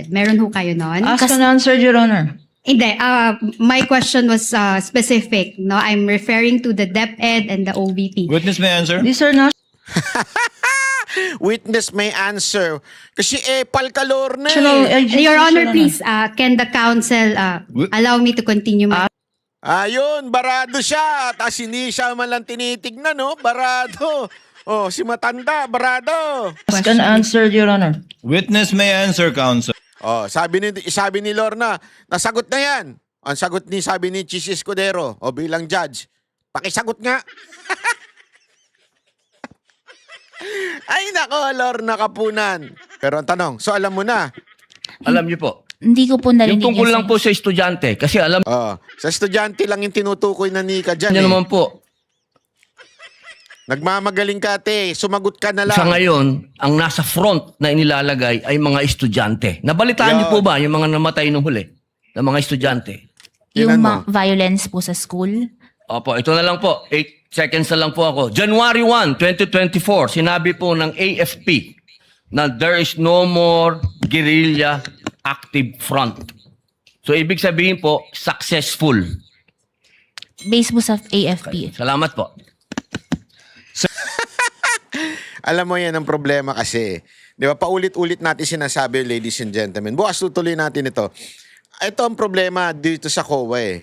DepEd. Meron ho kayo nun? Ask and answer, Your Honor. Hindi, my question was specific. No, I'm referring to the DepEd and the OVP. Witness may answer. These are national Witness may answer. Kasi palkalor na agencies, Your Honor, Your please, can the council allow me to continue my... Ayun, barado siya. Tapos hindi siya man lang tinitignan, no? Barado. Oh, si matanda, barado. Ask and answer, Your Honor. Witness may answer, counsel. Oh, sabi ni Lorna, nasagot na yan. Ang sabi ni Chis Escudero, bilang judge, pakisagot nga. Ay nako, Lorna Kapunan. Pero ang tanong, so alam mo na. Alam niyo po. Hindi ko po narinig. Yung tungkol lang po sa estudyante. Kasi alam Sa estudyante lang yung tinutukoy na Nika dyan. niyo naman po, Nagmamagaling ka, te. Sumagot ka na lang. sa ngayon, ang nasa front na inilalagay ay mga estudyante. Nabalitaan niyo po ba yung mga namatay nung huli? Na mga estudyante? Yung Tingnan mo. violence po sa school. Opo, ito na lang po. 8 seconds na lang po ako. January 1, 2024, sinabi po ng AFP na there is no more guerrilla active front. So, ibig sabihin po, successful. Based po sa AFP. Salamat po. Alam mo yan ang problema kasi. Di ba? Paulit-ulit natin sinasabi, ladies and gentlemen. Bukas tutuloy natin ito. Ito ang problema dito sa COA eh.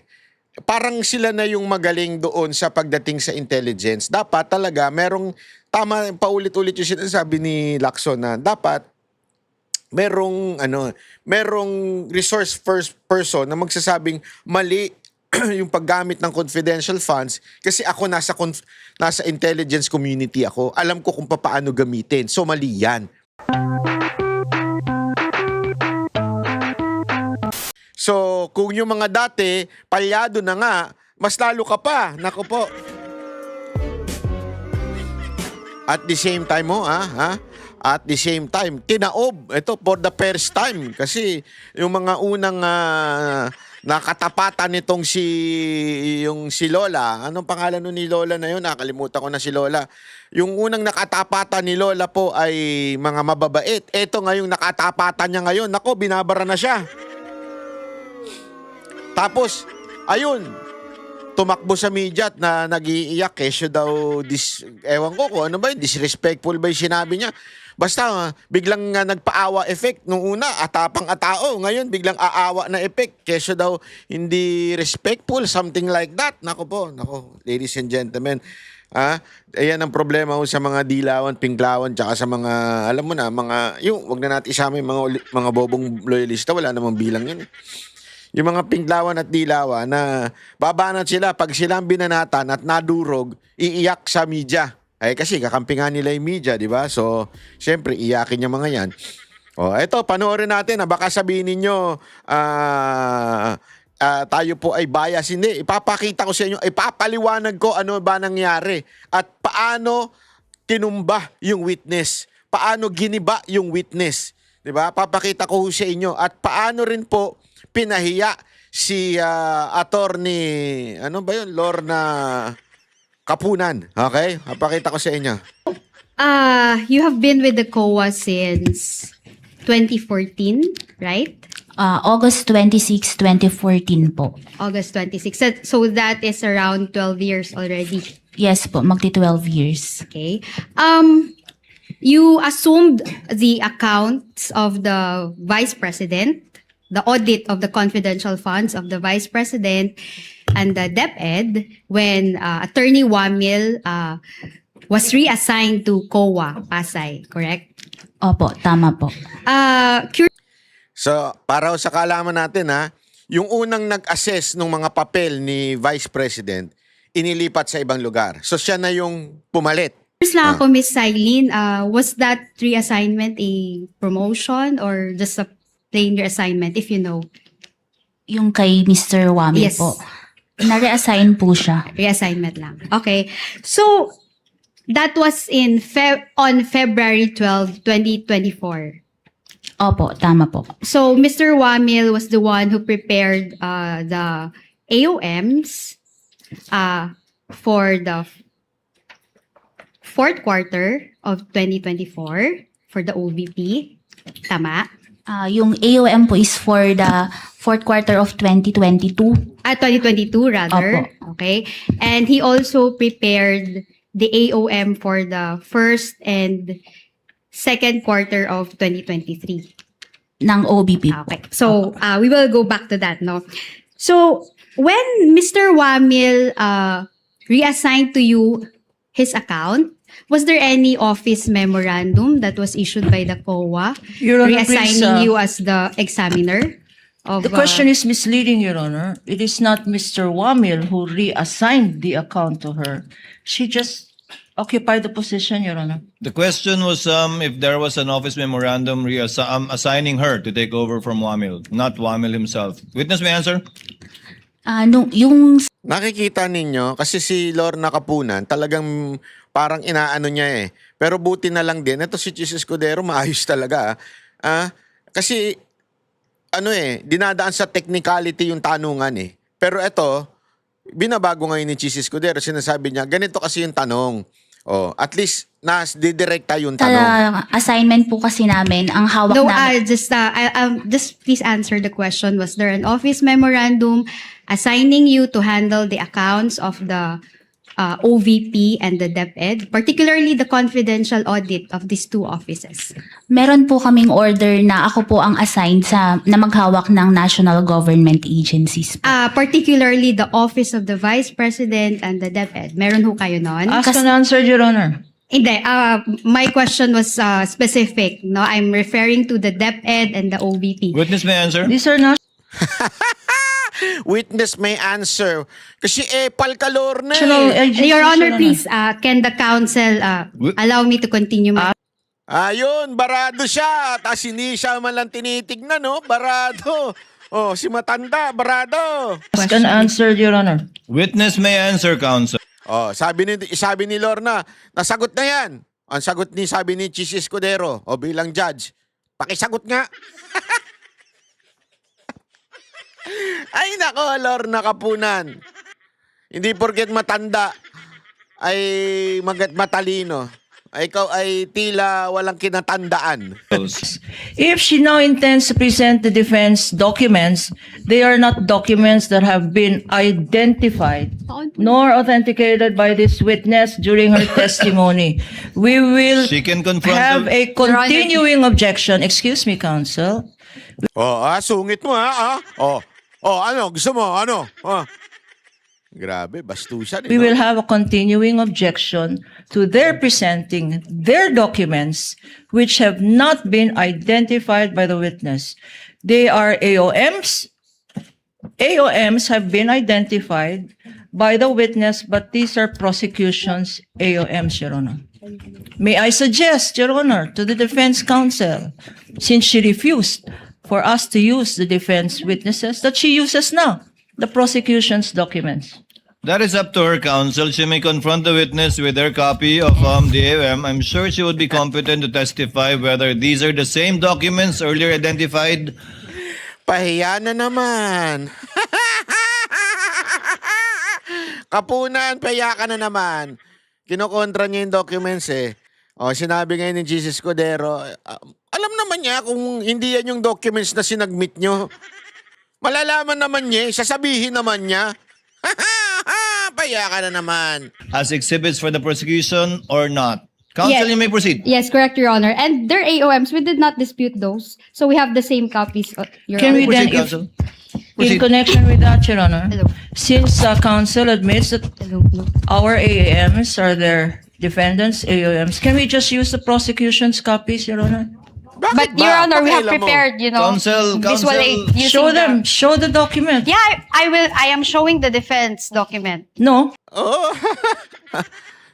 Parang sila na yung magaling doon sa pagdating sa intelligence. Dapat talaga merong, tama, paulit-ulit yung sinasabi ni Lacson na dapat merong resource first person na magsasabing mali yung paggamit ng confidential funds kasi ako nasa intelligence community ako. Alam ko kung paano gamitin. So mali yan. So kung yung mga dati palyado na nga, mas lalo ka pa. Nako po. At the same time At the same time, tinaob. Ito for the first time. Kasi yung mga unang nakatapatan nitong si Lola. Anong pangalan nun ni Lola na yun? Nakalimutan ko na si Lola. Yung unang nakatapatan ni Lola po ay mga mababait. Ito ngayong nakatapatan niya ngayon. Nako, binabara na siya. Tapos, ayun, tumakbo sa media at na nag-iiyak kesyo daw ewan ko kung ano ba yun, disrespectful ba yung sinabi niya. Basta biglang nagpaawa effect nung una, atapang-atao. Ngayon biglang aawa na effect kesyo daw hindi respectful, something like that. Nako po, ladies and gentlemen. Ayan ang problema ko sa mga dilawan, pinglawan, tsaka sa mga, alam mo na, wag na natin isama yung mga bobong loyalista, wala namang bilang yun. Yung mga pinglawan at dilawan na babanat sila pag silang binanatan at nadurog, iiyak sa media. Kasi kakampi nga nila yung media, di ba? So, syempre, iyakin yung mga yan. Eto, panoorin natin. Baka sabihin ninyo, tayo po ay bias. Hindi, ipapakita ko sa inyo, ipapaliwanag ko ano ba nangyari at paano tinumba yung witness. Paano giniba yung witness. Di ba? Papakita ko sa inyo at paano rin po pinahiya si attorney, Lorna Kapunan. Okay? Papakita ko sa inyo. You have been with the COA since 2014, right? August 26, 2014 po. August 26. So that is around 12 years already. Yes po, magti 12 years. Okay. You assumed the accounts of the Vice President, the audit of the confidential funds of the Vice President and the DepEd when Attorney Wamil was reassigned to COA, Pasay, correct? Opo, tama po. So, para sa kaalaman natin yung unang nag-assess ng mga papel ni Vice President, inilipat sa ibang lugar. So, siya na yung pumalit. First lang ako, Ms. Silene, was that reassignment a promotion or just a plain reassignment, if you know? Yung kay Mr. Wami Yes. po. Na-reassign po siya. Reassignment lang. Okay. So, that was on February 12, 2024. Opo, tama po. So, Mr. Wamil was the one who prepared the AOMs for the fourth quarter of 2024 for the OVP. Tama? Yung AOM po is for the fourth quarter of 2022. 2022 rather. Opo. Okay. And he also prepared the AOM for the first and second quarter of 2023. Ng OBP po. Okay. So, we will go back to that, no? So, when Mr. Wamil reassigned to you his account, was there any office memorandum that was issued by the COA Your Honor, please, reassigning you as the examiner? Of, the question is misleading, Your Honor. It is not Mr. Wamil who reassigned the account to her. She just occupied the position, Your Honor. The question was if there was an office memorandum assigning her to take over from Wamil, not Wamil himself. Witness may answer. Yung Nakikita ninyo, kasi si Lorna Kapunan, talagang parang inaano niya eh. Pero buti na lang din, ito si Chis Escudero, maayos talaga. Kasi, dinadaan sa technicality yung tanungan eh. Pero ito, binabago ngayon ni Chis Escudero, sinasabi niya, ganito kasi yung tanong. At least, didirekta yung tanong. assignment po kasi namin, ang hawak No, namin. just please answer the question. Was there an office memorandum assigning you to handle the accounts of the OVP and the DepEd, particularly the confidential audit of these two offices? Meron po kaming order na ako po ang assigned na maghawak ng national government agencies po. Particularly the office of the Vice President and the DepEd. Meron ho kayo nun? Ask and answer, Your Honor. Hindi. My question was specific. No, I'm referring to the DepEd and the OVP. Witness may answer. These are not Witness may answer. Kasi epal ka, Lorna national eh. agencies, Your Honor, Your please, can the council allow me to continue my Ayun, barado siya. Tapos hindi siya man lang tinitignan, no? Barado. Si Matanda, barado. Ask and answer, Your Honor. Witness may answer, counsel. Sabi ni Lorna, nasagot na yan. Ang sabi ni Chis Escudero, bilang judge, pakisagot nga. Ay nako, Lorna Kapunan. Hindi porket matanda ay matalino. Ikaw ay tila walang kinatandaan. If she now intends to present the defense documents, they are not documents that have been identified nor authenticated by this witness during her testimony. We will She can confront have the- a continuing objection. Excuse me, counsel. Sungit mo ha. Ano? Gusto mo? Ano? Grabe, bastusan. We will have a continuing objection to their presenting their documents which have not been identified by the witness. They are AOMs. AOMs have been identified by the witness, but these are prosecution's AOMs, Your Honor. May I suggest, Your Honor, to the defense counsel, since she refused for us to use the defense witnesses, that she uses now the prosecution's documents. That is up to her, counsel. She may confront the witness with her copy of the AOM. I'm sure she would be competent to testify whether these are the same documents earlier identified. Pahiya na naman. Kapunan, pahiya ka na naman. Kinokontra niya yung documents eh. Sinabi ngayon ni Jesus Escudero, alam naman niya kung hindi yan yung documents na sinagmit nyo. Malalaman naman niya, sasabihin naman niya. Pahiya ka na naman. As exhibits for the prosecution or not. Counsel, Yes. you may proceed. Yes, correct, Your Honor. And their AOMs, we did not dispute those. So we have the same copies, Your Can Honor. we then, Proceed, if, counsel. in Proceed. connection with that, Your Honor, Hello. since counsel admits that Hello. our AAMs are their defendants' AOMs, can we just use the prosecution's copies, Your Honor? Bakit But ba? Your Honor, we have Pakialam mo. prepared, Counsel, visual counsel. aid using Show the- them, show the document. Yeah, I am showing the defense document. No, Oh.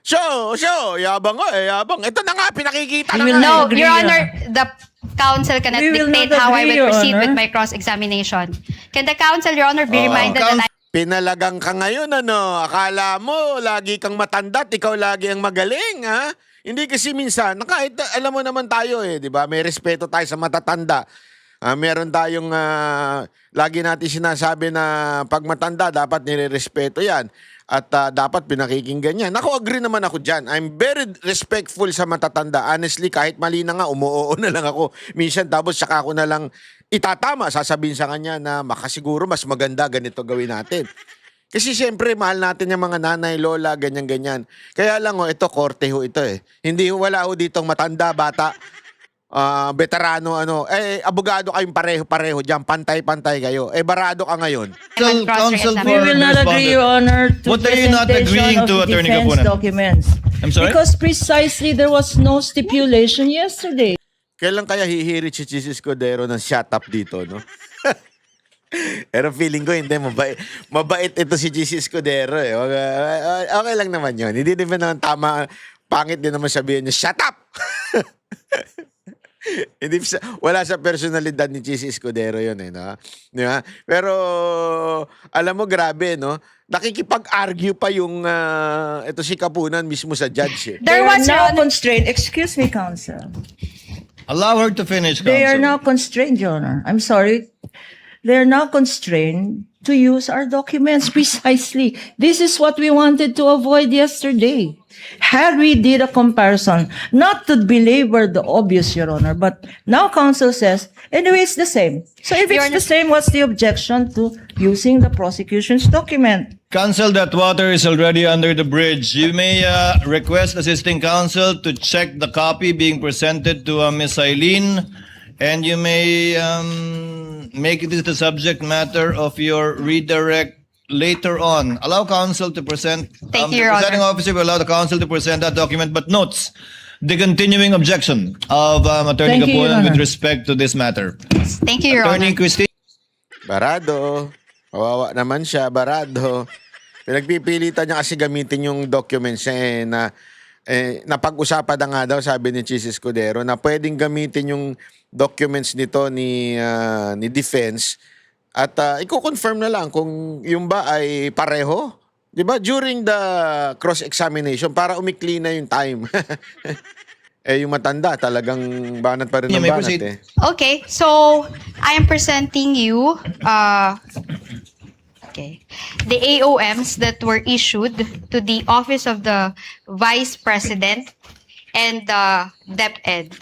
Show, yabang ko eh, yabang. Ito na nga, pinakikita na We will nga. not No, agree, Your Your Honor, the counsel cannot We will dictate not how I agree, will Your proceed with Honor. my cross-examination. Can the counsel, Your Honor, be reminded that I... Pinalagang ka ngayon, ano? Akala mo, lagi kang matanda at ikaw lagi ang magaling, ha? Hindi kasi minsan, kahit alam mo naman tayo eh, di ba? May respeto tayo sa matatanda. Meron tayong, lagi natin sinasabi na pag matanda, dapat nire-respeto yan. At dapat pinakikinggan niya. Naku, agree naman ako dyan. I'm very respectful sa matatanda. Honestly, kahit mali na nga, umuoo na lang ako. Minsan, tapos saka ako na lang itatama. Sasabihin sa kanya na makasiguro mas maganda ganito gawin natin. Kasi siyempre, mahal natin yung mga nanay, lola, ganyan-ganyan. Kaya lang, ito, korte ho ito eh. Hindi ho, wala ho ditong matanda, bata, veterano, abogado kayong pareho-pareho dyan, pantay-pantay kayo. Barado ka ngayon. Counsel We We for will not agree, respondent. Your Honor, to What are you not presentation agreeing of to, Attorney defense Kapunan? documents. I'm sorry? Because precisely there was no stipulation yesterday. Kailan kaya hihirit si Jesus Cordero ng shut up dito, no? Pero feeling ko hindi, mabait ito si Jesus Cordero eh. Okay lang naman yun. Hindi naman tama, pangit din naman sabihin niya, shut up! Hindi, wala sa personalidad ni Jesus Cordero yun eh. No? Diba? Pero alam mo, grabe, no? Nakikipag-argue pa yung ito si Kapunan mismo sa judge eh. There They was, are Your now Honor, constrained. Excuse me, counsel. Allow her to finish, They are counsel. now constrained, Your Honor. I'm sorry. They are now constrained to use our documents precisely. This is what we wanted to avoid yesterday. Had we did a comparison, not to belabor the obvious, Your Honor, but now counsel says, anyway, it's the same. So if Your it's Honor- the same, what's the objection to using the prosecution's document? Counsel, that water is already under the bridge. You may request assisting counsel to check the copy being presented to Ms. Eileen, and you may make this the subject matter of your redirect later on. Allow counsel to present. Thank you, the Your presiding Honor. officer will allow the counsel to present that document, but notes the continuing objection of Attorney Thank you, Your Kapunan with Honor. respect to this matter. thank you, Your Attorney Honor. Christine. Barado. Kawawa naman siya, barado. Pinagpipilitan niya kasi gamitin yung documents niya na napag-usapan na nga daw, sabi ni Jesus Cordero, na pwedeng gamitin yung documents nito ni defense at i-confirm na lang kung yung ba ay pareho. 'Di ba? During the cross-examination para umikli na yung time. Yung matanda talagang banat pa rin You ng may banat proceed. eh. Okay, so I am presenting you the AOMs that were issued to the Office of the Vice President and the DepEd.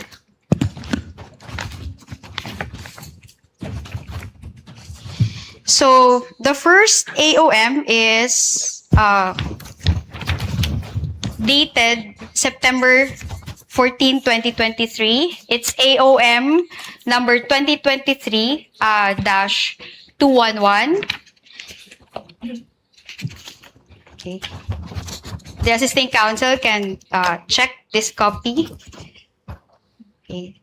So the first AOM is dated September 14, 2023. It's AOM number 2023-211. Okay. The assisting counsel can check this copy. Okay.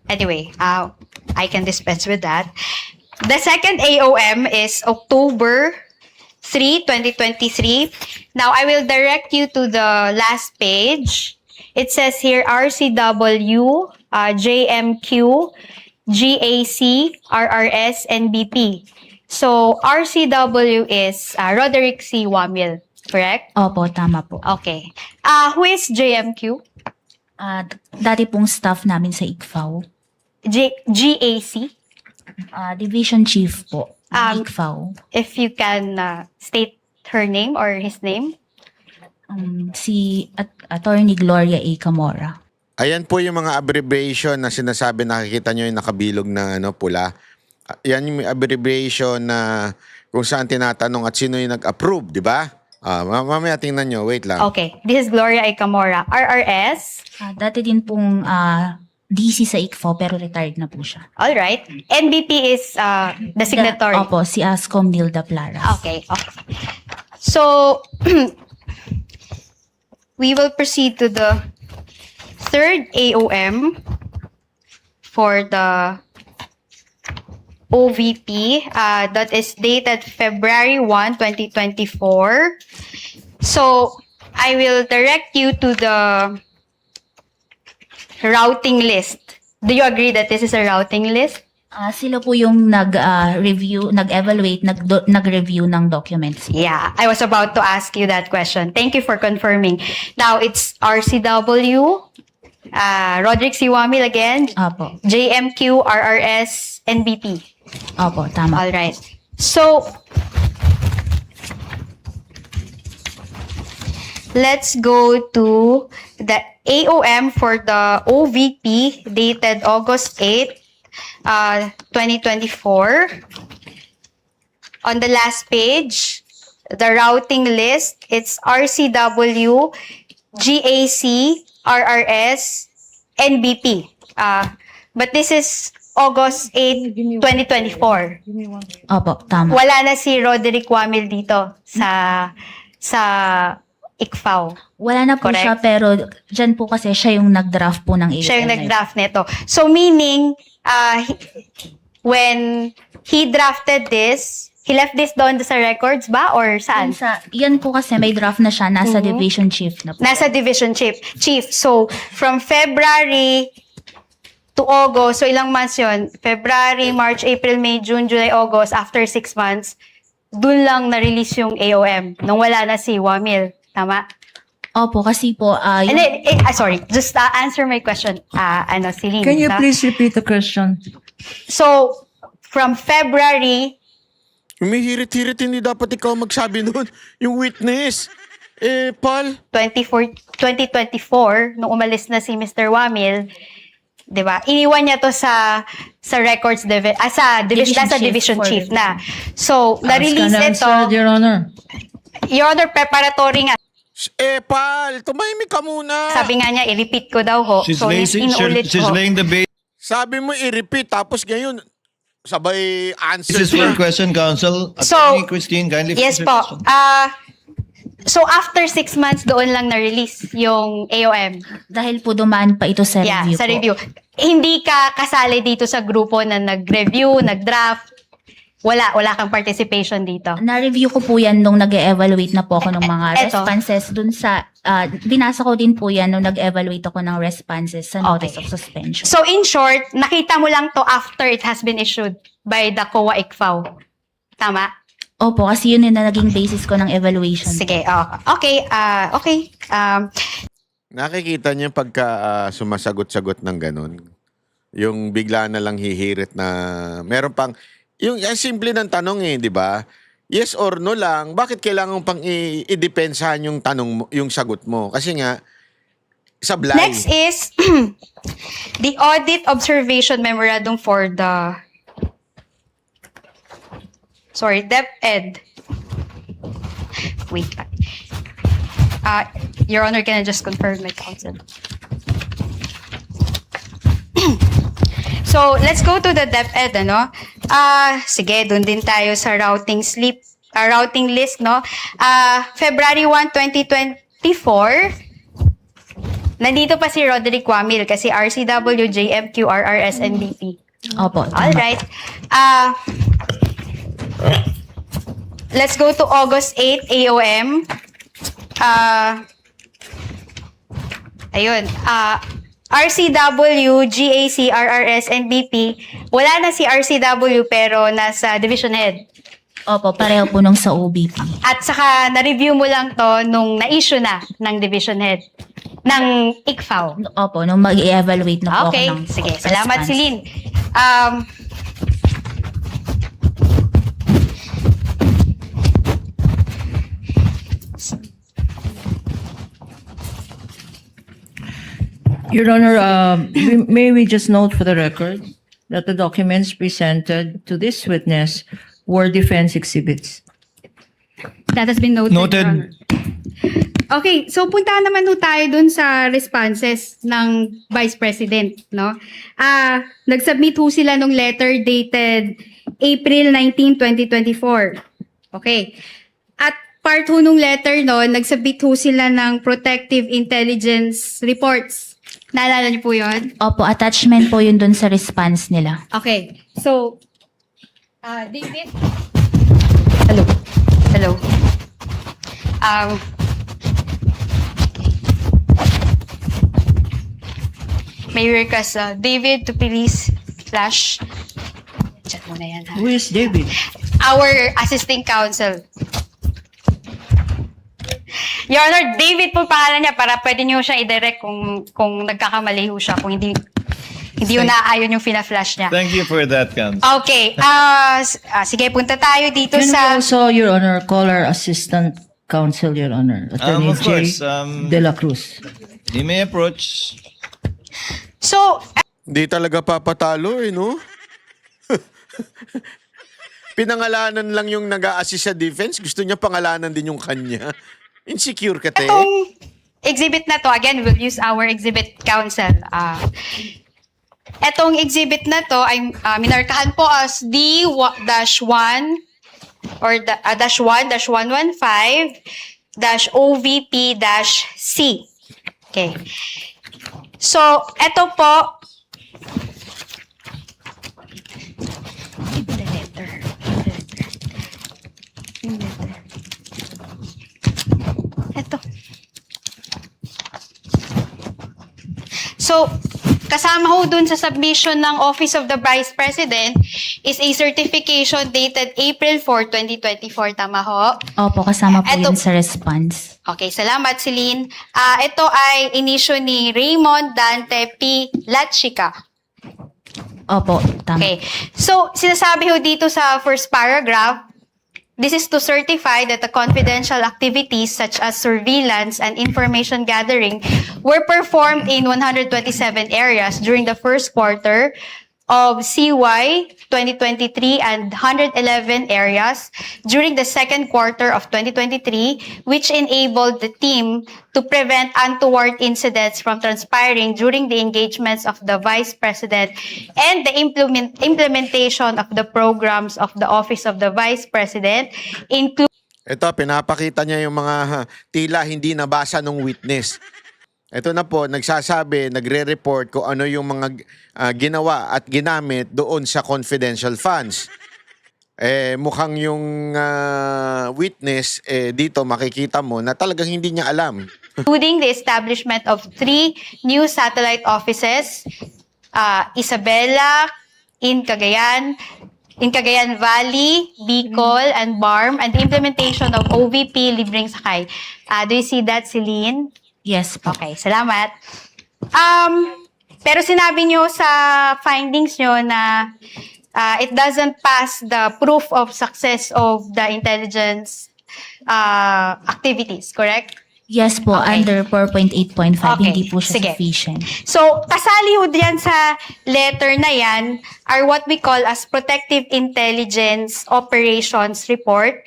Anyway, I can dispense with that. The second AOM is October 3, 2023. Now, I will direct you to the last page. It says here RCW, JMQ, GAC, RRS, and BP. So, RCW is Roderick C. Wamil, correct? Opo, tama po. Okay. Who is JMQ? Dati pong staff namin sa ICFAO. GAC? Division Chief po. Um, ICFAO. If you can state her name or his name. Si Attorney Gloria A. Camora. Ayan po yung mga abbreviation na sinasabi, nakikita nyo yung nakabilog na pula. Yan yung abbreviation na kung saan tinatanong at sino yung nag-approve, di ba? Mamaya tingnan nyo, wait lang. Okay. This is Gloria A. Camora. RRS. Dati din pong DC sa ICFAO pero retired na po siya. All right. NBP is the signatory. Opo, si Ascom Nilda Plaras. Okay. So, we will proceed to the third AOM for the OVP that is dated February 1, 2024. So, I will direct you to the routing list. Do you agree that this is a routing list? Sila po yung nag-review, nag-evaluate, nag-review ng documents. Yeah, I was about to ask you that question. Thank you for confirming. Now, it's RCW, Roderick C. Wamil again, Opo. JMQ, RRS, NBP. Opo, tama. All right. So, let's go to the AOM for the OVP dated August 8, 2024. On the last page, the routing list, it's RCW, GAC, RRS, NBP. But this is August 8, 2024. Opo, tama. Wala na si Roderick Wamil dito sa ICFAO. Wala na po Correct. siya, pero dyan po kasi siya yung nag-draft po ng AOM. Siya yung nag-draft nito. So meaning, when he drafted this, he left this doon sa records ba or saan? Yan po kasi may draft na siya, nasa division chief na po. Nasa division chief. So, from February to August, so ilang months yun? February, March, April, May, June, July, August, after 6 months, dun lang na-release yung AOM nung wala na si Wamil. Tama? Opo, kasi po, And then, sorry, just answer my question. Celine. Can you no? please repeat the question? So, from February, Humihirit-hirit, hindi dapat ikaw magsabi nun. Yung witness. Paul. 2024, nung umalis na si Mr. Wamil, 'di ba? Iniwan niya to sa records sa division chief na. So, na-release ito. Your Honor. Your Honor, preparatory nga. Paul, tumahimik ka muna. Sabi nga niya, i-repeat ko daw ho. She's, So, inulit she's ko. laying the base. Sabi mo i-repeat, tapos ngayon, sabay answer. This is for question, counsel. So, Attorney Christine, kindly Yes finish your po. question. So, after 6 months, doon lang na-release yung AOM. dahil po dumaan pa ito sa Yeah, review sa po. review. Hindi ka kasali dito sa grupo na nag-review, nag-draft. Wala kang participation dito. Na-review ko po yan nung nag-evaluate na po ako ng mga Eto. responses dun sa, binasa ko din po yan nung nag-evaluate ako ng responses sa notice Okay. of suspension. So, in short, nakita mo lang to after it has been issued by the COA ICFAO. Tama? Opo, kasi yun yung naging basis ko ng evaluation. Sige, okay. Okay. Nakikita niyo pagka sumasagot-sagot ng ganun. Yung bigla na lang hihirit na meron pang yung simple ng tanong di ba? Yes or no lang. Bakit kailangan pang i-depensahan yung tanong mo, yung sagot mo? Kasi nga sablay. Next is the audit observation memorandum for the DepEd. Wait. Your Honor, can I just confirm my counsel? So, let's go to the DepEd, ano? Sige, dun din tayo sa routing list, no? February 1, 2024, nandito pa si Roderick Wamil kasi RCW, JMQ, RRS, NBP. Opo, tama. Alright. Let's go to August 8, AOM. Ayun. RCW, GAC, RRS, NBP. Wala na si RCW pero nasa division head. Opo, pareho po nung sa OBP. At saka na-review mo lang to nung na-issue na ng division head ng ICFAO. Opo, nung mag-evaluate na po Okay, ako ng sige. Salamat, response. Celine. Your Honor, may we just note for the record that the documents presented to this witness were defense exhibits. That has been noted. Noted. Your Honor. Okay, so punta naman ho tayo dun sa responses ng Vice President, no? Nag-submit ho sila ng letter dated April 19, 2024. Okay. At part ho nung letter no, nag-submit ho sila ng protective intelligence reports. Naalala niyo po yun? Opo, attachment po yun dun sa response nila. Okay. So, David? Hello. May request, David to please flash. Chat mo na yan, ha? Who is David? Our assisting counsel. Your Honor, David po pangalan niya para pwede niyo siya i-direct kung nagkakamali ho siya, kung hindi yung naaayon yung fina-flash niya. Thank you for that, counsel. Okay. Sige, punta tayo dito Can we sa... also, Your Honor, call our assistant counsel, Your Honor. Attorney Of course, J. De La Cruz. You may approach. So, Hindi talaga papatalo eh, no? Pinangalanan lang yung nag-a-assist sa defense. Gusto niya pangalanan din yung kanya. Insecure ka, te. itong exhibit na to, again, we'll use our exhibit counsel. Etong exhibit na to ay minarkahan po as D-1 or -1-115-OVP-C. Okay. So, eto po, Eto. So, kasama ho dun sa submission ng Office of the Vice President is a certification dated April 4, 2024. Tama ho? Opo, kasama po Eto- yun sa response. Okay, salamat, Celine. Ito ay inisyo ni Raymond Dante P. Lachica. Opo, tama. Okay. So, sinasabi ho dito sa first paragraph, this is to certify that the confidential activities such as surveillance and information gathering were performed in 127 areas during the first quarter of CY 2023 and 111 areas during the second quarter of 2023, which enabled the team to prevent untoward incidents from transpiring during the engagements of the Vice President and the implementation of the programs of the Office of the Vice President, including Ito, pinapakita niya yung mga tila hindi nabasa ng witness. Ito na po, nagsasabi, nagre-report kung ano yung mga ginawa at ginamit doon sa confidential funds. Mukhang yung witness, dito makikita mo na talagang hindi niya alam. the establishment of 3 new satellite offices, Isabela, in Cagayan Valley, Bicol, and BARM, and the implementation of OVP Libreng Sakay. Do you see that, Celine? Yes po. Okay, salamat. Pero sinabi nyo sa findings nyo na it doesn't pass the proof of success of the intelligence activities, correct? Yes po, Okay. under 4.8.5, Okay, hindi po siya sige. sufficient. So, kasali ho diyan sa letter na yan are what we call as Protective Intelligence Operations Report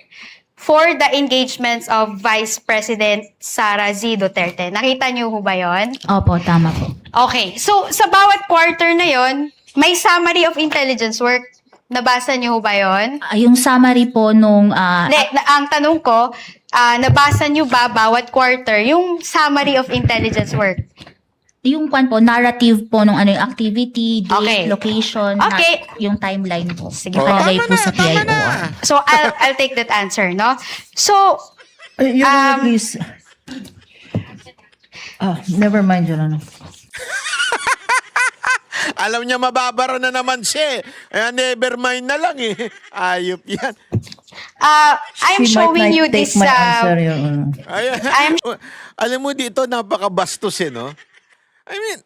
for the engagements of Vice President Sara Z. Duterte. Nakita niyo ho ba yon? Opo, tama po. Okay. So, sa bawat quarter na yon, may summary of intelligence work. Nabasa niyo ho ba yon? Yung summary po nung Ang tanong ko, nabasa niyo ba bawat quarter yung summary of intelligence work? yung kwan po, narrative po nung ano yung activity, date, Okay. location, Okay. yung timeline po. Sige. Nakalagay tama po na, sa tama PIOR. na. So, I'll take that answer, no? So, Your Honor, please. Never mind, Your Honor. Alam niya mababara na naman siya. Never mind na lang eh. Ayop yan. I'm She might showing not you take this, my answer, Your Honor. Alam mo dito, napakabastos eh, no? I mean,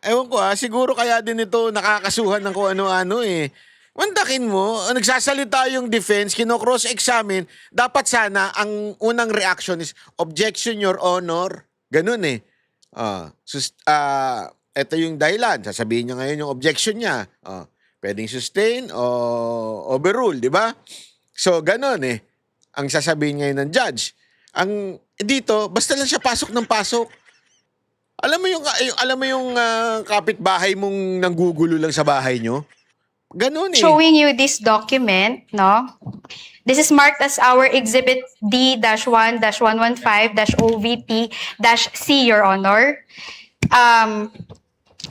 ewan ko siguro kaya din ito nakakasuhan ng kung ano-ano eh. Mandakin mo, nagsasalita yung defense, kino-cross-examine, dapat sana ang unang reaction is, objection, Your Honor. Ganun eh. Ito yung dahilan. Sasabihin niya ngayon yung objection niya. Pwedeng sustain o overrule, di ba? So, ganun eh. Ang sasabihin ngayon ng judge. Ang dito, basta lang siya pasok ng pasok. Alam mo yung kapitbahay mong nanggugulo lang sa bahay nyo? Ganun eh. showing you this document, no? This is marked as our Exhibit D-1-115-OVP-C, Your Honor.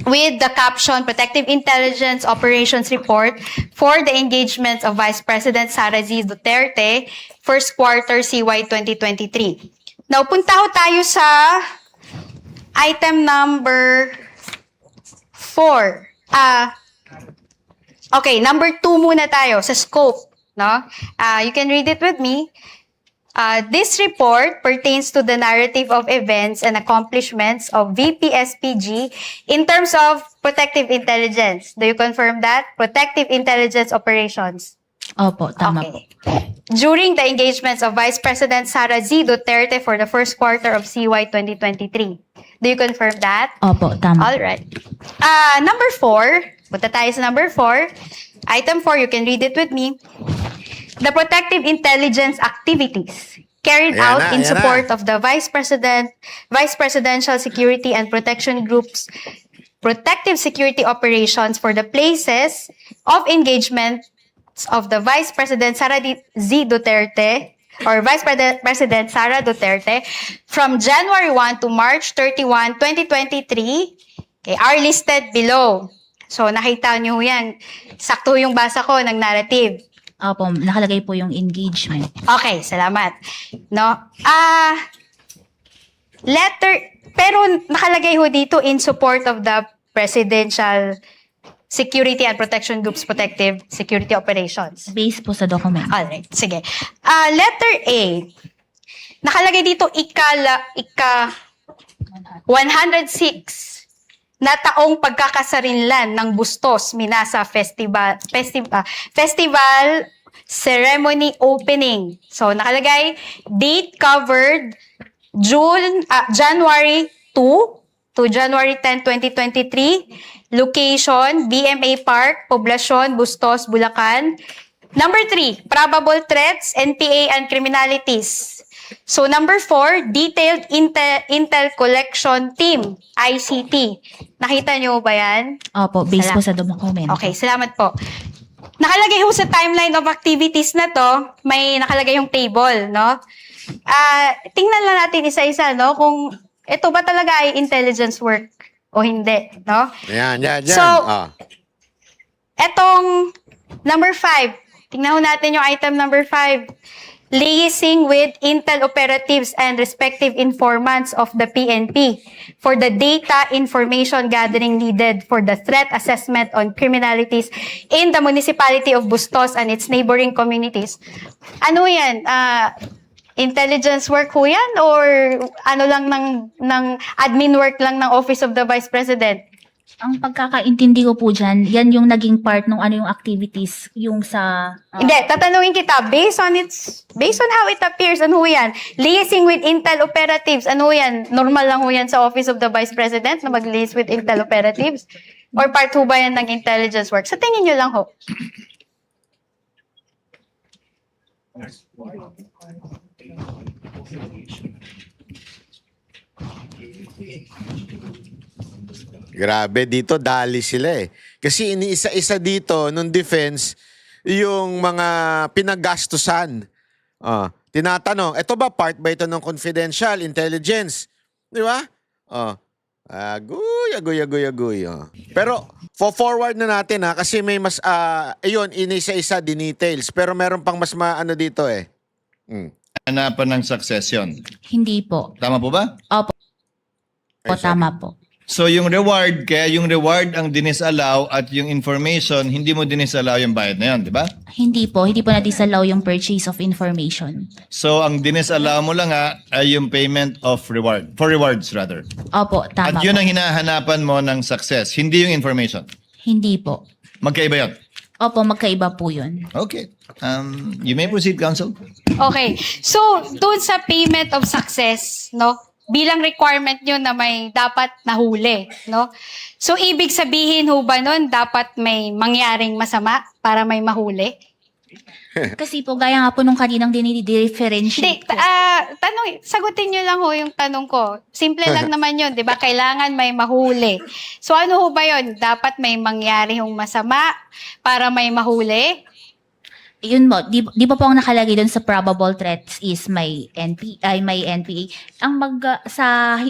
With the caption, Protective Intelligence Operations Report for the engagements of Vice President Sara Z. Duterte, first quarter CY 2023. Now, punta ho tayo sa item number 4. Okay, number 2 muna tayo sa scope, no? You can read it with me. This report pertains to the narrative of events and accomplishments of VP-SPG in terms of protective intelligence. Do you confirm that? Protective intelligence operations. Opo, tama po. Okay. During the engagements of Vice President Sara Z. Duterte for the first quarter of CY 2023. Do you confirm that? Opo, tama. All right. Number 4. Punta tayo sa number 4. Item 4, you can read it with me. The protective intelligence activities carried Ayan out na, in ayan support of the Vice Presidential Security and Protection Group's protective security operations for the places of engagement of the Vice President Sara Z. Duterte or Vice President Sara Duterte from January 1 to March 31, 2023 are listed below. So nakita niyo yan. Sakto yung basa ko ng narrative. Opo, nakalagay po yung engagement. Okay, salamat. No? Pero nakalagay ho dito in support of the Presidential Security and Protection Group's protective security operations. Based po sa document. Alright, sige. Letter A. Nakalagay dito ika 106 na taong pagkakasarinlan ng Bustos Minasa Festival Ceremony Opening. So nakalagay date covered January 2 to January 10, 2023. Location, BMA Park, Poblacion, Bustos, Bulacan. Number 3, probable threats, NPA and criminalities. So number 4, detailed intel collection team, ICT. Nakita niyo ba yan? Opo, based po sa document. Okay, salamat po. Nakalagay ho sa timeline of activities na to, may nakalagay yung table, no? Tingnan lang natin isa-isa, no? Kung ito ba talaga ay intelligence work o hindi, no? Yan. So, etong number 5, tingnan ho natin yung item number 5. Liaising with intel operatives and respective informants of the PNP for the data information gathering needed for the threat assessment on criminalities in the municipality of Bustos and its neighboring communities. Ano yan? Intelligence work ho yan? Or ano lang ng admin work lang ng Office of the Vice President? Ang pagkakaintindi ko po dyan, yan yung naging part ng ano yung activities, yung sa... Hindi, tatanungin kita, based on how it appears, ano ho yan? Liaising with intel operatives, ano ho yan? Normal lang ho yan sa Office of the Vice President na mag-liaise with intel operatives? Or part ho ba yan ng intelligence work? Sa tingin nyo lang ho. Grabe, dito dali sila eh. Kasi iniisa-isa dito nung defense yung mga pinaggastusan. Tinatanong, ito ba part ba ito ng confidential intelligence? Di ba? Agoy. Pero forward na natin kasi may mas ayun, inisa-isa details, pero meron pang mas maano dito eh. Hanapan ng succession. Hindi po. Tama po ba? Opo, tama po. So yung reward, kaya yung reward ang dinisallow at yung information, hindi mo dinisallow yung bayad na yun, di ba? Hindi po na-disallow yung purchase of information. So ang dinisallow mo lang ay yung payment of reward, for rewards rather. Opo, tama At yun po. ang hinahanapan mo ng success, hindi yung information. Hindi po. Magkaiba yun. Opo, magkaiba po yun. Okay. You may proceed, counsel. Okay. So, doon sa payment of success, no? Bilang requirement nyo na may dapat nahuli, no? So, ibig sabihin ho ba nun, dapat may mangyaring masama para may mahuli? Kasi po, gaya nga po nung kaninang Hindi, dinidifferentiate ko. sagutin nyo lang ho yung tanong ko. Simple lang naman yun, di ba? Kailangan may mahuli. So, ano ho ba yun? Dapat may mangyari hong masama para may mahuli? Yun mo, di ba po ang nakalagay doon sa probable threats is may NPA. Ang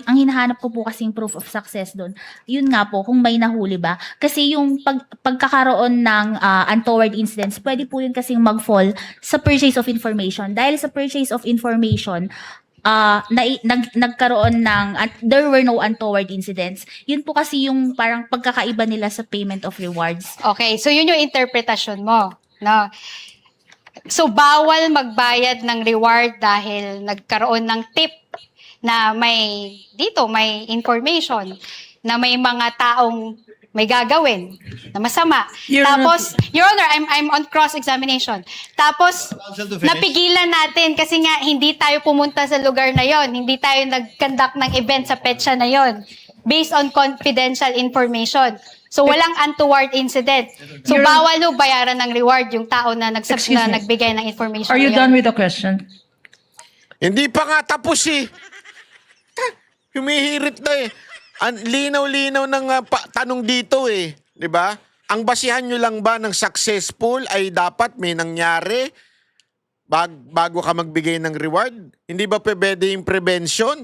hinahanap ko po kasing proof of success doon, yun nga po, kung may nahuli ba. Kasi yung pagkakaroon ng untoward incidents, pwede po yun kasing mag-fall sa purchase of information. Dahil sa purchase of information, nagkaroon ng, there were no untoward incidents. Yun po kasi yung parang pagkakaiba nila sa payment of rewards. Okay, so yun yung interpretasyon mo, no? So, bawal magbayad ng reward dahil nagkaroon ng tip na may information na may mga taong may gagawin na masama. Your Tapos, Your Honor, I'm on cross-examination. Tapos, Counsel to finish. napigilan natin kasi nga hindi tayo pumunta sa lugar na yon, hindi tayo nag-conduct ng event sa petsa na yon based on confidential information. So, walang untoward incident. So, bawal ho bayaran ng reward yung tao na, Excuse me. nagbigay ng information Are you na yun. done with the question? Hindi pa nga tapos eh. Humihirit na eh. Linaw-linaw ng tanong dito eh. 'Di ba? Ang basihan nyo lang ba ng successful ay dapat may nangyari bago ka magbigay ng reward? Hindi ba pwede yung prevention?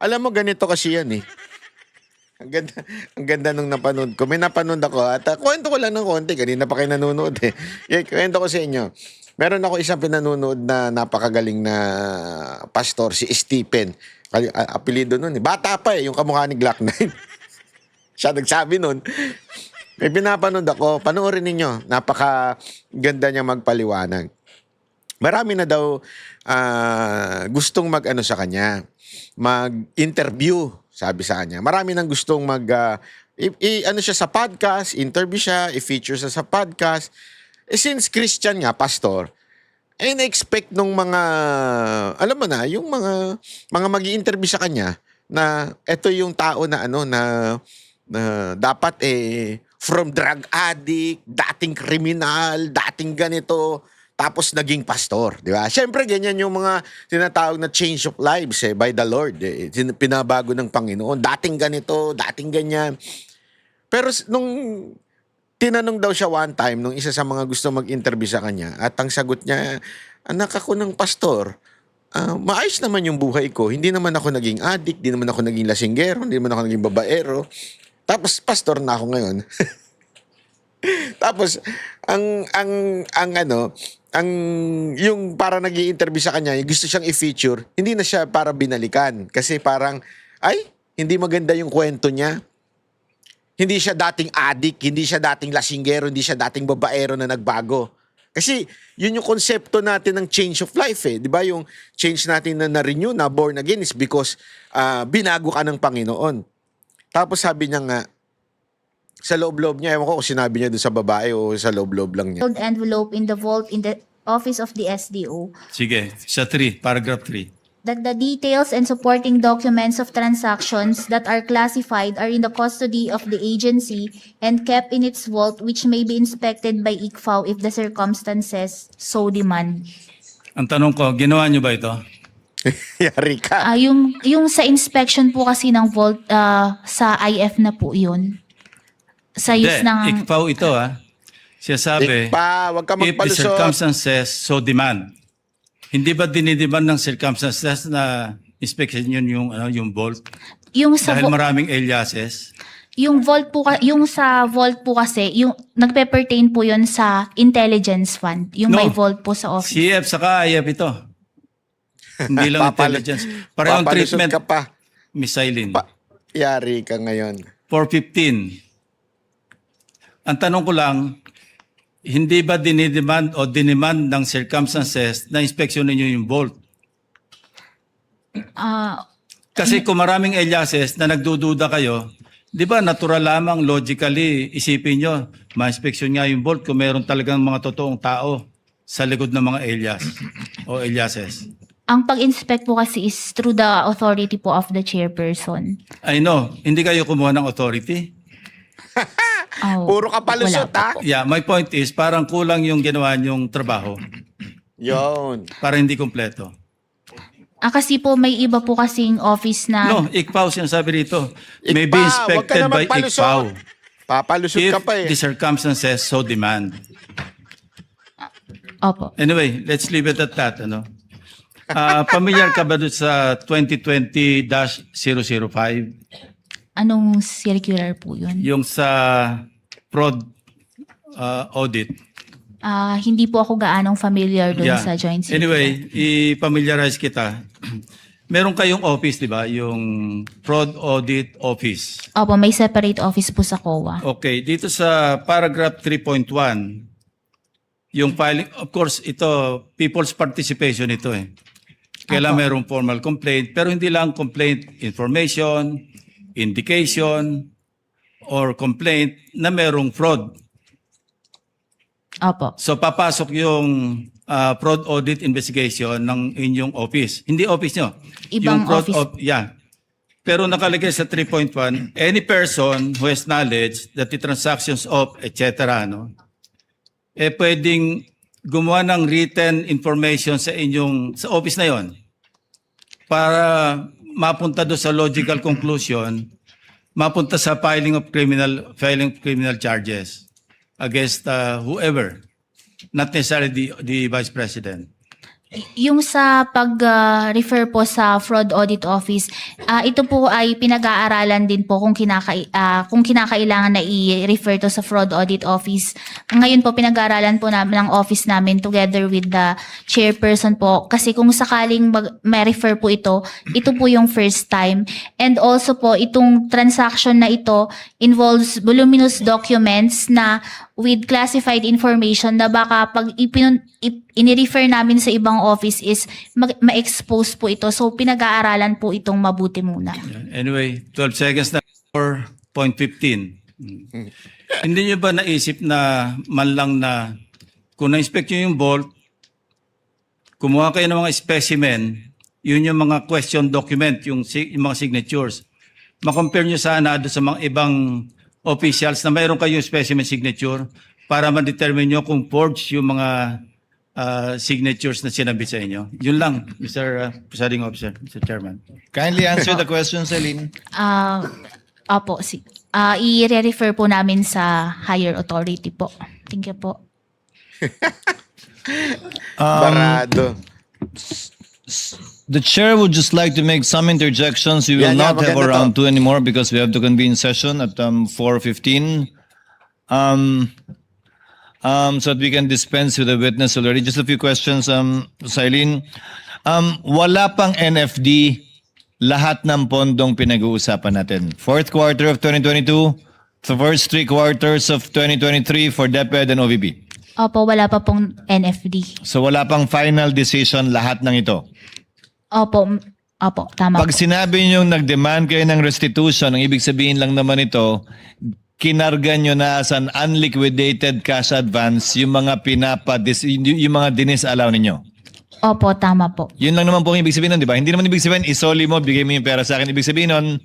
Alam mo, ganito kasi yan eh. Ang ganda nung napanood ko. May napanood ako at kwento ko lang ng konti. Kanina pa kayo nanonood eh. Kwento ko sa inyo. Meron ako isang pinanonood na napakagaling na pastor, si Stephen. Apelido nun eh. Bata pa eh, yung kamukha ni Glock 9. Siya nagsabi nun. May pinapanood ako. Panoorin ninyo. Napakaganda niya magpaliwanag. Marami na daw gustong mag-ano sa kanya. Mag-interview, sabi sa kanya. Marami nang gustong ano siya sa podcast, interview siya, i-feature siya sa podcast. Since Christian nga, pastor, na-expect nung mga, alam mo na, yung mga magi-interview sa kanya na eto yung tao na na dapat from drug addict, dating kriminal, dating ganito, tapos naging pastor, di ba? Siyempre, ganyan yung mga tinatawag na change of lives by the Lord. Pinabago ng Panginoon. Dating ganito, dating ganyan. Pero nung tinanong daw siya one time, nung isa sa mga gusto mag-interview sa kanya, at ang sagot niya, anak ako ng pastor, maayos naman yung buhay ko. Hindi naman ako naging addict, hindi naman ako naging lasinggero, hindi naman ako naging babaero. Tapos, pastor na ako ngayon. Tapos, yung para nag-i-interview sa kanya, yung gusto siyang i-feature, hindi na siya para binalikan. Kasi parang, hindi maganda yung kwento niya. Hindi siya dating addict, hindi siya dating lasinggero, hindi siya dating babaero na nagbago. Kasi yun yung konsepto natin ng change of life eh. Di ba yung change natin na na-renew, na born again is because binago ka ng Panginoon. Tapos sabi niya nga, sa loob-loob niya, ewan ko kung sinabi niya doon sa babae o sa loob-loob lang niya. Sealed envelope in the vault in the office of the SDO. Sige, sa 3, paragraph 3. That the details and supporting documents of transactions that are classified are in the custody of the agency and kept in its vault, which may be inspected by ICFAO if the circumstances so demand. Ang tanong ko, ginawa niyo ba ito? Yari ka. Yung sa inspection po kasi ng vault, sa IF na po yun. Sa use ng... ICFAO ito Siya sabi, Wag ka if the magpalusot. circumstances so demand. Hindi ba dinidemand ng circumstances na inspection yun yung vault? Yung sa Dahil maraming aliases. Yung vault po yung sa vault po kasi yung nagpe-pertain po yun sa intelligence fund, yung may vault po sa office. CF saka IF ito. Hindi lang intelligence. Parehong Papalusot treatment, ka pa. Miss Eileen. Yari ka ngayon. 415. Ang tanong ko lang, hindi ba dinidemand o dinemand ng circumstances na inspeksyon ninyo yung vault? Kasi kung maraming aliases na nagdududa kayo, di ba natural lamang logically isipin nyo, ma-inspeksyon nga yung vault kung meron talagang mga totoong tao sa likod ng mga alias o aliases. Ang pag-inspect po kasi is through the authority po of the chairperson. I know, hindi kayo kumuha ng authority. Puro ka palusot, wala ha? Yeah, my point is parang kulang yung ginawa nyong trabaho Yun. para hindi kompleto. Kasi po may iba po kasing office na... No, ICFAO sinasabi rito. May be Ikpa, wag ka inspected naman by palusot. ICFAO Papalusot if ka pa eh. the circumstances so demand. Opo. Anyway, let's leave it at that. Familiar ka ba doon sa 2020-005? Anong circular po yun? Yung sa fraud audit. Hindi po ako gaanong familiar doon sa joint circular. Anyway, i-familiarize kita. Meron kayong office, di ba? Yung fraud audit office. Opo, may separate office po sa COA. Okay, dito sa paragraph 3.1, yung filing, of course, ito, people's participation ito eh. Kailangan merong formal complaint, pero hindi lang complaint, information, indication, or complaint na merong fraud. Opo. So papasok yung fraud audit investigation ng inyong office. Hindi office nyo. Ibang yung fraud office. Yeah. Pero nakalagay sa 3.1, any person who has knowledge that the transactions of, etc., no, pwedeng gumawa ng written information sa office na yon para mapunta do sa logical conclusion, mapunta sa filing of criminal charges against whoever, not necessarily the Vice President. Yung sa pag-refer po sa Fraud Audit Office, ito po ay pinag-aaralan din po kung kinakailangan na i-refer to sa Fraud Audit Office. Ngayon po pinag-aaralan po namin ng office namin together with the chairperson po. Kasi kung sakaling ma-refer po ito po yung first time. And also po, itong transaction na ito involves voluminous documents na with classified information na baka pag ini-refer namin sa ibang office is ma-expose po ito. So, pinag-aaralan po itong mabuti muna. Anyway, 12 seconds na 4.15. Hindi nyo ba naisip na man lang na kung na-inspect nyo yung vault, kumuha kayo ng mga specimen, yun yung mga question document, yung mga signatures. Ma-compare nyo sana doon sa mga ibang officials na mayroon kayong specimen signature para ma-determine nyo kung forged yung mga signatures na sinabi sa inyo. Yun lang, Mr. Presiding Officer, Mr. Chairman. Kindly answer the question, Celine. Opo, i-refer po namin sa higher authority po. Thank you po. Barado. The chair would just like to make some interjections. We will Yeah, not have maganda a round to. 2 anymore because we have to convene session at 4:15. So that we can dispense with the witness already. Just a few questions, Silene. Wala pang NFD lahat ng pondong pinag-uusapan natin. Fourth quarter of 2022, the first 3 quarters of 2023 for DepEd and OVP. Opo, wala pa pong NFD. So wala pang final decision lahat ng ito. Opo, tama Pag po. sinabi nyo nag-demand kayo ng restitution, ang ibig sabihin lang naman ito, kinarga nyo na as an unliquidated cash advance yung mga yung mga dinis-allow ninyo. Opo, tama po. Yun lang naman po ang ibig sabihin nun, di ba? Hindi naman ibig sabihin, isoli mo, bigay mo yung pera sa akin. Ibig sabihin nun,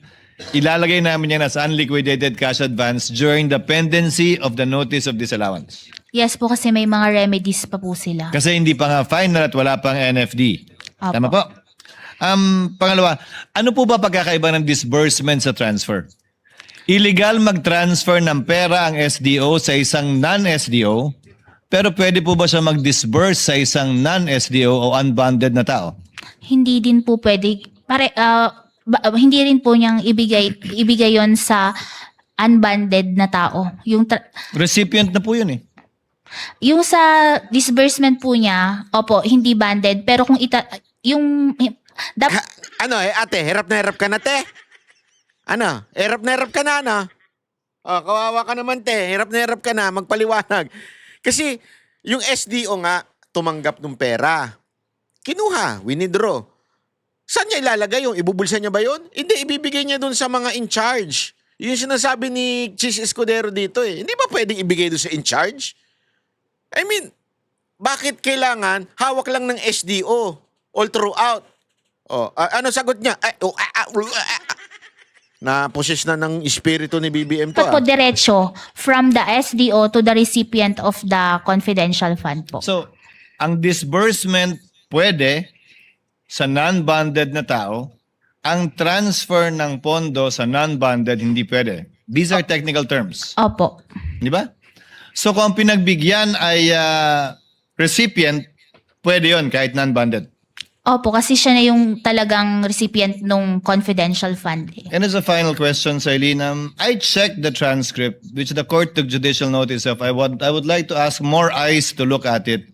ilalagay namin yan as unliquidated cash advance during the pendency of the notice of disallowance. Yes po, kasi may mga remedies pa po sila. Kasi hindi pa nga final at wala pang NFD. Opo. Tama po? Pangalawa, ano po ba pagkakaiba ng disbursement sa transfer? Illegal mag-transfer ng pera ang SDO sa isang non-SDO, pero pwede po ba siya mag-disburse sa isang non-SDO o unbonded na tao? Hindi din po pwede, hindi rin po niyang ibigay yon sa unbonded na tao. Recipient na po yun eh. Yung sa disbursement po niya, opo, hindi banded, pero kung Ate, hirap na hirap ka na, te. Hirap na hirap ka na, kawawa ka naman, te. Hirap na hirap ka na, magpaliwanag. Kasi, yung SDO nga, tumanggap ng pera. Kinuha, winidraw. Saan niya ilalagay yung? Ibubulsa niya ba yun? Hindi, ibibigay niya dun sa mga in charge. Yun yung sinasabi ni Chis Escudero dito eh. Hindi ba pwedeng ibigay dun sa in charge? I mean, bakit kailangan hawak lang ng SDO all throughout? Ano sagot niya? Na-possess na ng espiritu ni BBM to. po diretso from the SDO to the recipient of the confidential fund po. So, ang disbursement pwede sa non-bonded na tao, ang transfer ng pondo sa non-bonded hindi pwede. These are technical terms. Opo. Di ba? So kung ang pinagbigyan ay recipient, pwede yon kahit non-bonded. Opo, kasi siya na yung talagang recipient ng confidential fund. And as a final question, Silene, I checked the transcript which the court took judicial notice of. I would like to ask more eyes to look at it.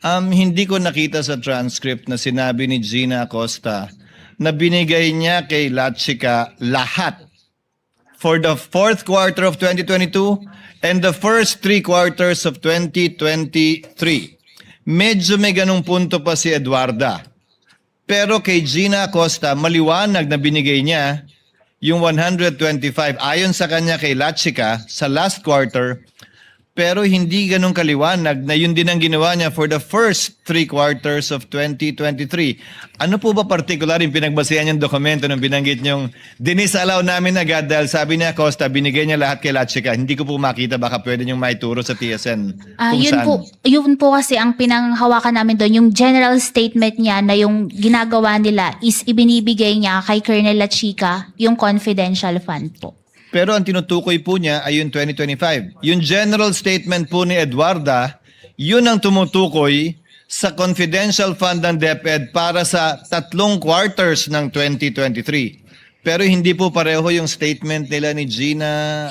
Hindi ko nakita sa transcript na sinabi ni Gina Acosta na binigay niya kay Lachica lahat for the fourth quarter of 2022 and the first 3 quarters of 2023. Medyo may ganung punto pa si Eduarda. Pero kay Gina Acosta, maliwanag na binigay niya yung 125 ayon sa kanya kay Lachica sa last quarter, pero hindi ganun kaliwanag na yun din ang ginawa niya for the first 3 quarters of 2023. Ano po ba particular yung pinagbasehan niyang dokumento nung binanggit niyong dinisallow namin agad dahil sabi niya Costa, binigay niya lahat kay Lachica. Hindi ko po makita, baka pwede niyong maituro sa TSN kung Yun saan. yun po kasi ang pinanghawakan namin doon, yung general statement niya na yung ginagawa nila is ibinibigay niya kay Colonel Lachica yung confidential fund po. Pero ang tinutukoy po niya ay yung 2025. Yung general statement po ni Eduarda, yun ang tumutukoy sa confidential fund ng DepEd para sa 3 quarters ng 2023. Pero hindi po pareho yung statement nila ni Gina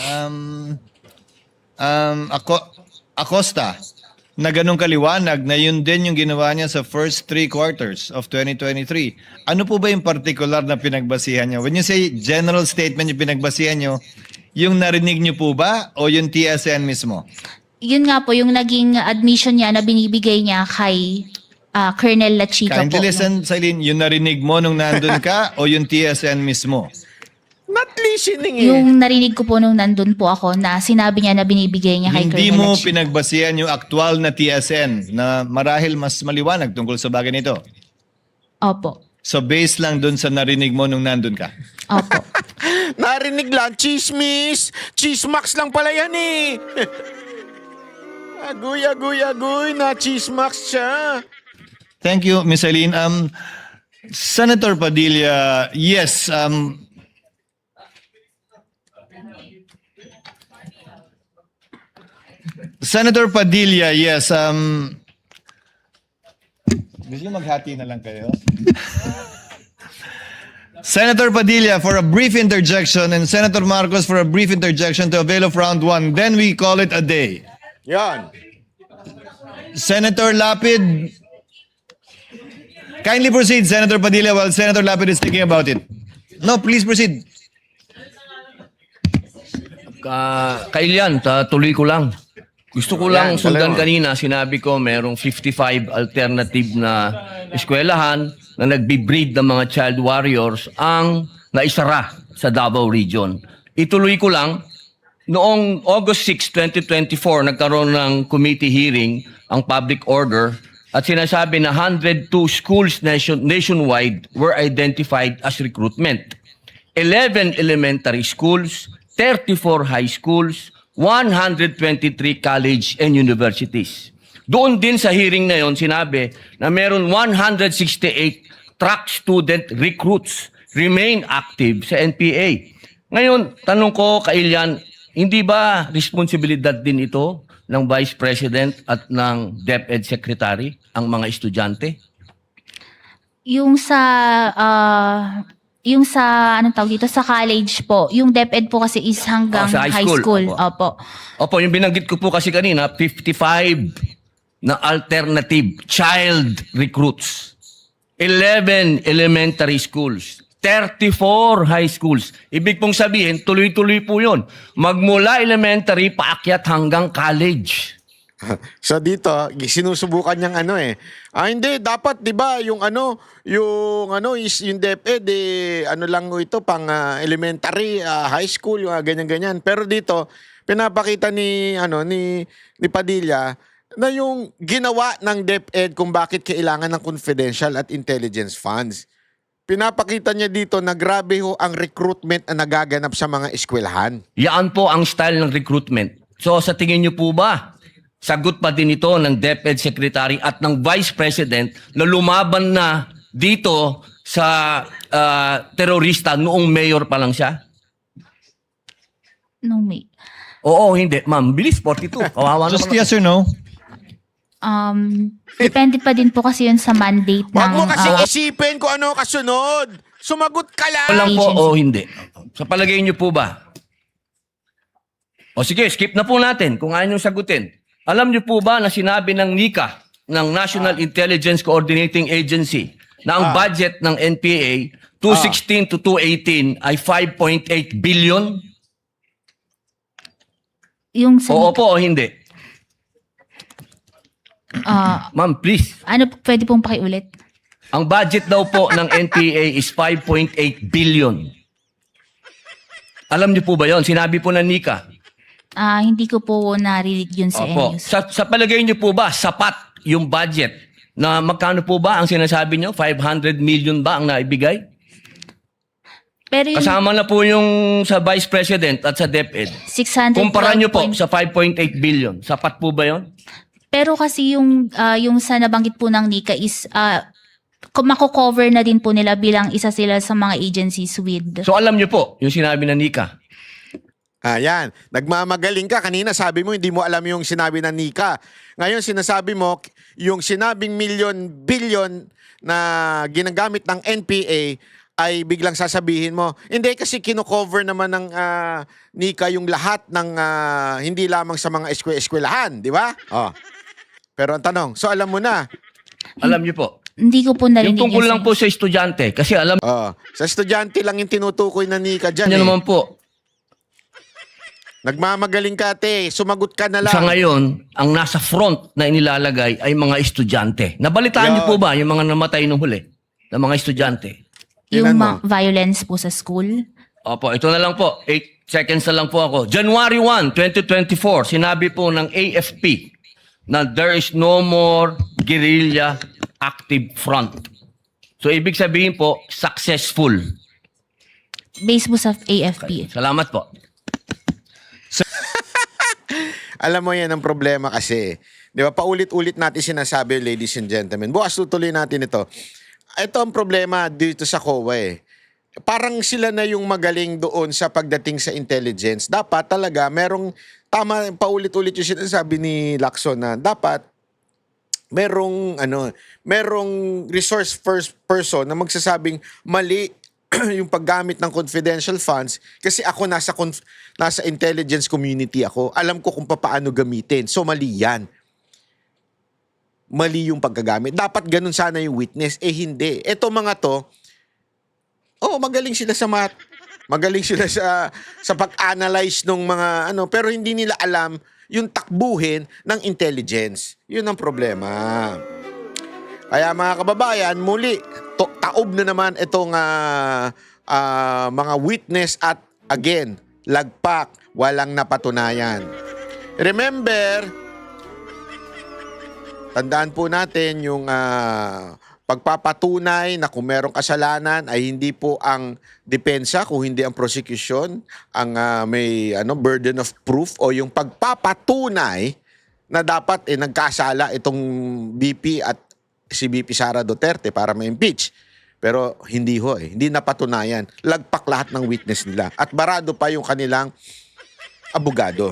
Acosta na ganun kaliwanag na yun din yung ginawa niya sa first 3 quarters of 2023. Ano po ba yung particular na pinagbasihan niyo? When you say general statement yung pinagbasihan niyo, yung narinig niyo po ba o yung TSN mismo? Yun nga po, yung naging admission niya na binibigay niya kay Colonel Lachica po. Kindly listen, Celine, yung narinig mo nung nandun ka o yung TSN mismo? Not listening eh. Yung narinig ko po nung nandun po ako na sinabi niya na binibigay niya kay Hindi Colonel mo Lachica. pinagbasihan yung aktual na TSN na marahil mas maliwanag tungkol sa bagay nito. Opo. So based lang dun sa narinig mo nung nandun ka. Opo. Narinig lang, chismis. Chismax lang pala yan eh. Agoy, na chismax siya. Thank you, Ms. Eileen. Senator Padilla, yes, Senator Padilla, yes, gusto niyo maghati na lang kayo? Senator Padilla for a brief interjection and Senator Marcos for a brief interjection to avail of round 1. Then we call it a day. Yan. Senator Lapid, kindly proceed, Senator Padilla, while Senator Lapid is thinking about it. No, please proceed. Kailian, tuloy ko lang. Gusto ko lang Ayan, sundan dalawa. kanina, sinabi ko merong 55 alternative na eskwelahan na nagbe-breed ng mga child warriors ang naisara sa Davao Region. Ituloy ko lang, noong August 6, 2024, nagkaroon ng committee hearing ang public order at sinasabi na 102 schools nationwide were identified as recruitment. 11 elementary schools, 34 high schools, 123 college and universities. Doon din sa hearing na yon sinabi na meron 168 track student recruits remain active sa NPA. Ngayon, tanong ko Kailian, hindi ba responsibilidad din ito ng Vice President at ng DepEd Secretary ang mga estudyante? Yung sa anong tawag dito sa college po, yung DepEd po kasi is hanggang Sa high high school. school. Opo. Opo. Opo, yung binanggit ko po kasi kanina, 55 na alternative child recruits. 11 elementary schools. 34 high schools. Ibig pong sabihin, tuloy-tuloy po yun. Magmula elementary, paakyat hanggang college. So dito, sinusubukan niyang hindi dapat 'di ba yung is yung DepEd lang ito pang elementary, high school, yung ganyan-ganyan. Pero dito pinapakita ni Padilla na yung ginawa ng DepEd kung bakit kailangan ng confidential at intelligence funds. Pinapakita niya dito na grabe ho ang recruitment na nagaganap sa mga eskwelahan. Yan po ang style ng recruitment. So sa tingin niyo po ba, sagot pa din ito ng DepEd Secretary at ng Vice President na lumaban na dito sa terorista noong mayor pa lang siya? No, may. Oo, hindi. Ma'am, bilis, 42. Kawawa Just naman. yes or no? Depende pa din po kasi yun sa mandate Huwag ng mo kasi isipin kung ano kasunod. Sumagot ka lang. Lang po agency. o hindi. Sa palagay niyo po ba? O sige, skip na po natin kung ayaw niyong sagutin. Alam niyo po ba na sinabi ng NICA, ng National Intelligence Coordinating Agency, na ang budget ng NPA 2016 to 2018 ay 5.8 billion? yung sa Oo po o hindi? Ma'am, please. pwede pong pakiulit. Ang budget daw po ng NPA is 5.8 billion. Alam niyo po ba yon? Sinabi po ng Nika. Hindi ko po narinig yun sa Opo. news. Sa palagay niyo po ba, sapat yung budget na magkano po ba ang sinasabi niyo? 500 million ba ang naibigay? Pero yung Kasama na po yung sa Vice President at sa DepEd. 612 Kumpara niyo po point- sa 5.8 billion. Sapat po ba yon? Pero kasi yung sa nabanggit po ng Nika is mako-cover na din po nila bilang isa sila sa mga agencies with So alam niyo po yung sinabi ng Nika. Ayan, nagmamagaling ka. Kanina sabi mo hindi mo alam yung sinabi ng Nika. Ngayon sinasabi mo yung sinabing billion na ginagamit ng NPA ay biglang sasabihin mo, hindi kasi kino-cover naman ng Nika yung lahat ng hindi lamang sa mga eskwelahan, di ba? Oh. Pero ang tanong, so alam mo na, Alam niyo po. hindi ko po narinig Yung tungkol yun lang sa po sa estudyante. Kasi alam sa estudyante lang yung tinutukoy na Nika dyan. niyo Eh. naman po, Nagmamagaling ka, te. Sumagot ka na lang. sa ngayon, ang nasa front na inilalagay ay mga estudyante. Nabalitaan niyo Yun. po ba yung mga namatay nung huli? Na mga estudyante? yung Tingnan mo. violence po sa school. Opo, ito na lang po. 8 seconds na lang po ako. January 1, 2024, sinabi po ng AFP na there is no more guerrilla active front. So, ibig sabihin po, successful. Based po sa AFP. Salamat po. Alam mo yan ang problema kasi. Di ba? Paulit-ulit natin sinasabi, ladies and gentlemen. Bukas tutuloy natin ito. Ito ang problema dito sa COA eh. Parang sila na yung magaling doon sa pagdating sa intelligence. Dapat talaga merong, tama, paulit-ulit yung sinasabi ni Lacson na dapat merong resource first person na magsasabing mali yung paggamit ng confidential funds kasi ako nasa intelligence community ako. Alam ko kung paano gamitin. So mali yan. Mali yung paggagamit. Dapat ganun sana yung witness. Eh hindi. Eto mga to, magaling sila sa math. Magaling sila sa pag-analyze ng mga pero hindi nila alam yung takbuhin ng intelligence. Yun ang problema. Kaya mga kababayan, muli, taob na naman itong mga witness at again, lagpak, walang napatunayan. Remember, tandaan po natin yung pagpapatunay na kung merong kasalanan ay hindi po ang depensa, kung hindi ang prosecution, ang may burden of proof o yung pagpapatunay na dapat nagkasala itong BP at si BP Sara Duterte para ma-impeach. Pero hindi ho hindi napatunayan. Lagpak lahat ng witness nila. At barado pa yung kanilang abogado.